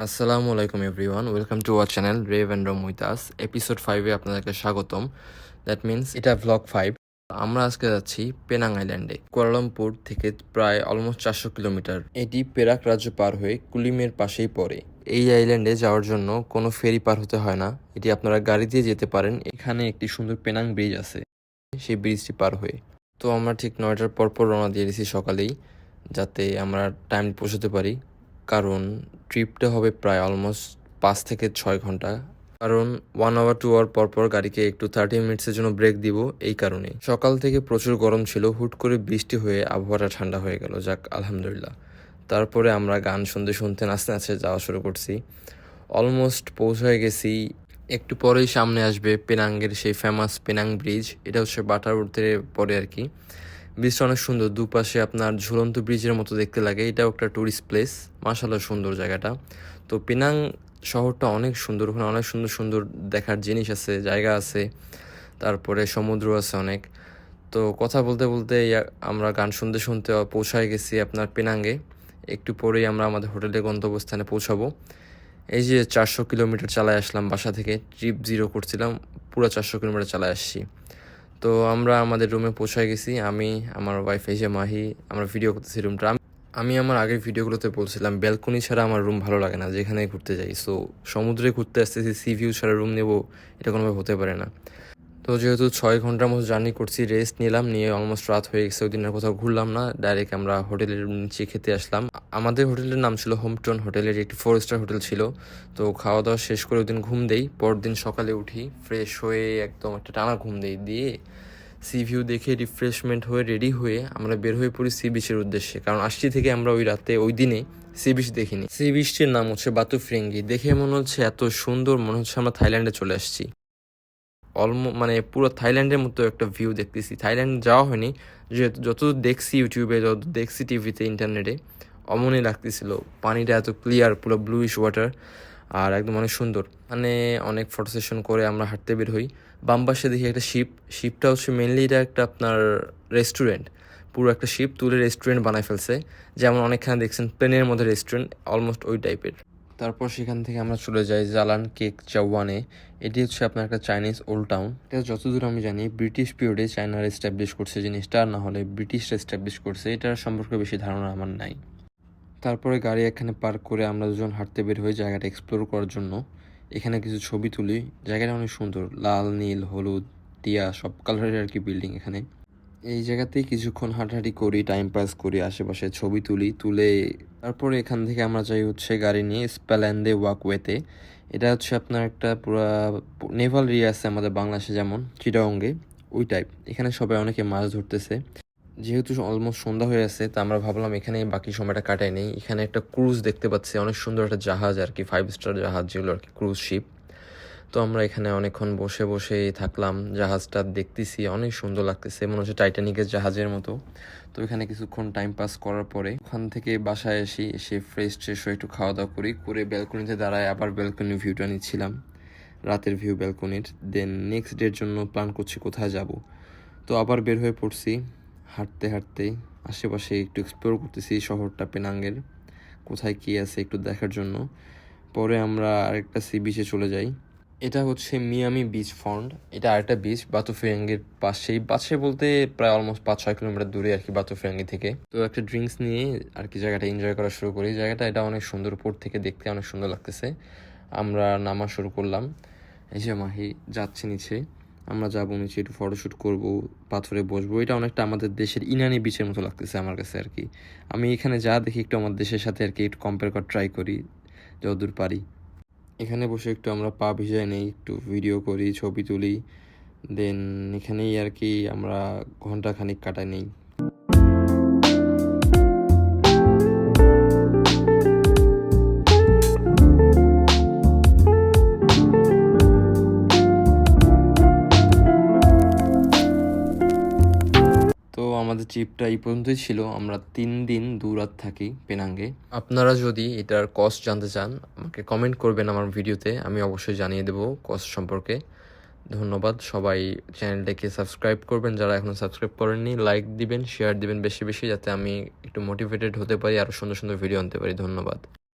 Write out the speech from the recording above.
আসসালামু আলাইকুম everyone, welcome to our channel Rev and Rom with us. Episode 5-এ আপনাদেরকে স্বাগতম। দ্যাট মিন্স এটা ভ্লগ 5। আমরা আজকে যাচ্ছি পেনাং আইল্যান্ডে। কুয়ালালামপুর থেকে প্রায় অলমোস্ট 400 কিলোমিটার। এটি পেরাক রাজ্য পার হয়ে কুলিমের পাশেই পড়ে। এই আইল্যান্ডে যাওয়ার জন্য কোনো ফেরি পার হতে হয় না, এটি আপনারা গাড়ি দিয়ে যেতে পারেন। এখানে একটি সুন্দর পেনাং ব্রিজ আছে, সেই ব্রিজটি পার হয়ে। তো আমরা ঠিক 9টার পরপর রওনা দিয়ে দিয়েছি সকালেই, যাতে আমরা টাইম পৌঁছতে পারি। কারণ ট্রিপটা হবে প্রায় অলমোস্ট 5 থেকে 6 ঘন্টা। কারণ 1 আওয়ার 2 আওয়ার পরপর গাড়িকে একটু 30 মিনিটসের জন্য ব্রেক দিব। এই কারণে সকাল থেকে প্রচুর গরম ছিল, হুট করে বৃষ্টি হয়ে আবহাওয়াটা ঠান্ডা হয়ে গেল। যাক আলহামদুলিল্লাহ। তারপরে আমরা গান শুনতে শুনতে নাচতে নাচতে যাওয়া শুরু করছি। অলমোস্ট পৌঁছে গেছি। একটু পরেই সামনে আসবে পেনাঙ্গের সেই ফেমাস পেনাং ব্রিজ। এটা হচ্ছে বাটারউডতে পরে আর কি। ব্রিজটা অনেক সুন্দর, দুপাশে আপনার ঝুলন্ত ব্রিজের মতো দেখতে লাগে। এটাও একটা ট্যুরিস্ট প্লেস, মাশাআল্লাহ সুন্দর জায়গাটা। তো পেনাং শহরটা অনেক সুন্দর, ওখানে অনেক সুন্দর সুন্দর দেখার জিনিস আছে, জায়গা আছে, তারপরে সমুদ্র আছে অনেক। তো কথা বলতে বলতে আমরা গান শুনতে শুনতে পৌঁছায় গেছি আপনার পেনাঙ্গে। একটু পরেই আমরা আমাদের হোটেলের গন্তব্যস্থানে পৌঁছাবো। এই যে 400 কিলোমিটার চালায় আসলাম বাসা থেকে, ট্রিপ 0 করছিলাম, পুরো 400 কিলোমিটার চালায় আসছি। তো আমরা আমাদের রুমে পৌঁছায় গেছি। আমি, আমার ওয়াইফ এই যে মাহি, আমরা ভিডিও করতেছি রুমটা। আমি আমার আগের ভিডিওগুলোতে বলছিলাম ব্যালকনি ছাড়া আমার রুম ভালো লাগে না যেখানে ঘুরতে যাই। সো সমুদ্রে ঘুরতে আসতেছি, সি ভিউ ছাড়া রুম নেবো, এটা কোনোভাবে হতে পারে না। তো যেহেতু 6 ঘন্টার মতো জার্নি করছি, রেস্ট নিলাম, নিয়ে অলমোস্ট রাত হয়ে গেছে। ওই দিন আর কোথাও ঘুরলাম না, ডাইরেক্ট আমরা হোটেলের নিচে খেতে আসলাম। আমাদের হোটেলের নাম ছিল হোমটন হোটেলের, একটি 4 স্টার হোটেল ছিল। তো খাওয়া দাওয়া শেষ করে ওই দিন ঘুম দেই। পরদিন সকালে উঠি, ফ্রেশ হয়ে একদম একটা টানা ঘুম দিয়ে সি ভিউ দেখে রিফ্রেশমেন্ট হয়ে রেডি হয়ে আমরা বের হয়ে পড়ি সি বিচের উদ্দেশ্যে। কারণ আসছি থেকে আমরা ওই রাতে ওই দিনে সি বিচ দেখিনি। সি বিচটির নাম হচ্ছে বাতু ফিরিঙ্গি। দেখে মনে হচ্ছে এত সুন্দর, মনে হচ্ছে আমরা থাইল্যান্ডে চলে আসছি। মানে পুরো থাইল্যান্ডের মতো একটা ভিউ দেখতেছি। থাইল্যান্ড যাওয়া হয়নি, যতদূর দেখছি ইউটিউবে, যতদূর দেখছি টিভিতে, ইন্টারনেটে, অমনই লাগতেছিল। পানিটা এত ক্লিয়ার, পুরো ব্লুইশ ওয়াটার, আর একদম অনেক সুন্দর। মানে অনেক ফটো সেশন করে আমরা হাঁটতে বের হই। বাম পাশে দেখি একটা শিপটা হচ্ছে মেনলি এটা একটা আপনার রেস্টুরেন্ট। পুরো একটা শিপ তুলে রেস্টুরেন্ট বানায় ফেলছে, যেমন অনেকখানে দেখছেন প্লেনের মধ্যে রেস্টুরেন্ট, অলমোস্ট ওই টাইপের। তারপর সেখান থেকে আমরা চলে যাই জালান কেক চাওয়ানে। এটি হচ্ছে আপনার একটা চাইনিজ ওল্ড টাউন। এটা যতদূর আমি জানি ব্রিটিশ পিরিয়ডে চায়নার এস্টাবলিশ করছে জিনিসটা, না হলে ব্রিটিশরা এস্টাবলিশ করছে, এটার সম্পর্কে বেশি ধারণা আমার নাই। তারপরে গাড়ি এখানে পার্ক করে আমরা দুজন হাঁটতে বের হই জায়গাটা এক্সপ্লোর করার জন্য। এখানে কিছু ছবি তুলি। জায়গাটা অনেক সুন্দর, লাল, নীল, হলুদ, টিয়া সব কালারের আর কি বিল্ডিং এখানে। এই জায়গাতেই কিছুক্ষণ হাঁটাহাঁটি করি, টাইম পাস করি, আশেপাশে ছবি তুলে তারপরে এখান থেকে আমরা যাই হচ্ছে গাড়ি নিয়ে স্প্যাল্যান্ডে ওয়াকওয়েতে। এটা হচ্ছে আপনার একটা পুরা নেভাল এরিয়া আছে আমাদের বাংলাদেশে যেমন চিটাগংয়ে, ওই টাইপ। এখানে সবাই অনেকে মাছ ধরতেছে। যেহেতু অলমোস্ট সন্ধ্যা হয়ে আছে, তা আমরা ভাবলাম এখানে বাকি সময়টা কাটাই নেই। এখানে একটা ক্রুজ দেখতে পাচ্ছি, অনেক সুন্দর একটা জাহাজ আর কি, 5 স্টার জাহাজ যেগুলো আর কি, ক্রুজ শিপ। তো আমরা এখানে অনেকক্ষণ বসে বসে থাকলাম, জাহাজটা দেখতেছি, অনেক সুন্দর লাগতেছে, মনে হচ্ছে টাইটানিকের জাহাজের মতো। তো এখানে কিছুক্ষণ টাইম পাস করার পরে ওখান থেকে বাসায় এসে ফ্রেশ হয়ে একটু খাওয়া দাওয়া করে ব্যালকনিতে দাঁড়ায় আবার ব্যালকনির ভিউটা নিচ্ছিলাম, রাতের ভিউ ব্যালকনির। দেন নেক্সট ডের জন্য প্ল্যান করছি কোথায় যাব। তো আবার বের হয়ে পড়ছি, হাঁটতে হাঁটতে আশেপাশে একটু এক্সপ্লোর করতেছি শহরটা পেনাঙ্গের, কোথায় কী আছে একটু দেখার জন্য। পরে আমরা আরেকটা সি বিচে চলে যাই। এটা হচ্ছে মিয়ামি বিচ ফ্রন্ট। এটা আরেকটা বিচ বাতুফিরাঙ্গির পাশে বলতে প্রায় অলমোস্ট 5-6 কিলোমিটার দূরে আর কি বাতুফিরাঙ্গি থেকে। তো একটা ড্রিঙ্কস নিয়ে আর কি জায়গাটা এনজয় করা শুরু করি। জায়গাটা এটা অনেক সুন্দর, উপর থেকে দেখতে অনেক সুন্দর লাগতেছে। আমরা নামা শুরু করলাম। এই যে মাহি যাচ্ছে নিচে, আমরা যাবো নিচে, একটু ফটোশ্যুট করব, পাথরে বসবো। এটা অনেকটা আমাদের দেশের ইনানি বিচের মতো লাগতেছে আমার কাছে আর কি। আমি এখানে যা দেখি একটু আমার দেশের সাথে আর কি একটু কম্পেয়ার করার ট্রাই করি যতদূর পারি। এখানে বসে একটু আমরা পা ভিজাই নেই, একটু ভিডিও করি, ছবি তুলি। দেন এখানেই আর কি আমরা ঘন্টাখানিক কাটাই নেই। তো আমাদের ট্রিপটা এই পর্যন্তই ছিল। আমরা 3 দিন 2 রাত থাকি পেনাঙ্গে। আপনারা যদি এটার কস্ট জানতে চান আমাকে কমেন্ট করবেন আমার ভিডিওতে, আমি অবশ্যই জানিয়ে দেবো কস্ট সম্পর্কে। ধন্যবাদ। সবাই চ্যানেলটাকে সাবস্ক্রাইব করবেন যারা এখনও সাবস্ক্রাইব করেননি, লাইক দিবেন, শেয়ার দিবেন বেশি বেশি, যাতে আমি একটু মোটিভেটেড হতে পারি, আরও সুন্দর সুন্দর ভিডিও আনতে পারি। ধন্যবাদ।